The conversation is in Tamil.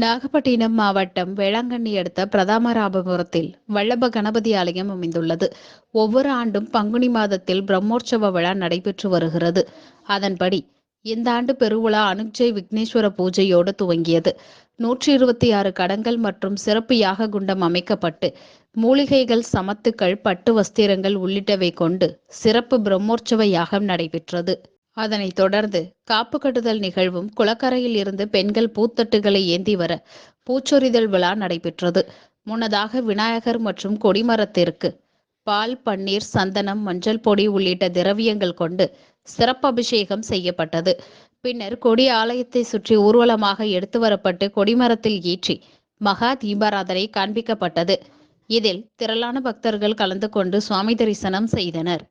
நாகப்பட்டினம் மாவட்டம் வேளாங்கண்ணி அடுத்த பிரதாமராபபுரத்தில் வல்லப கணபதி ஆலயம் அமைந்துள்ளது. ஒவ்வொரு ஆண்டும் பங்குனி மாதத்தில் பிரம்மோற்சவ விழா நடைபெற்று வருகிறது. அதன்படி இந்த ஆண்டு பெருவிழா அனுக்ஜை விக்னேஸ்வர பூஜையோடு துவங்கியது. 126 கடங்கள் மற்றும் சிறப்பு யாக குண்டம் அமைக்கப்பட்டு மூலிகைகள், சமத்துக்கள், பட்டு வஸ்திரங்கள் உள்ளிட்டவை கொண்டு சிறப்பு பிரம்மோற்சவ யாகம் நடைபெற்றது. அதனைத் தொடர்ந்து காப்பு கட்டுதல் நிகழ்வும், குளக்கரையில் இருந்து பெண்கள் பூத்தட்டுகளை ஏந்தி வர பூச்சொரிதல் விழா நடைபெற்றது. முன்னதாக விநாயகர் மற்றும் கொடிமரத்திற்கு பால், பன்னீர், சந்தனம், மஞ்சள் பொடி உள்ளிட்ட திரவியங்கள் கொண்டு சிறப்பு அபிஷேகம் செய்யப்பட்டது. பின்னர் கொடி ஆலயத்தை சுற்றி ஊர்வலமாக எடுத்து வரப்பட்டு கொடிமரத்தில் ஏற்றி மகா தீபாராதனை காண்பிக்கப்பட்டது. இதில் திரளான பக்தர்கள் கலந்து கொண்டு சுவாமி தரிசனம் செய்தனர்.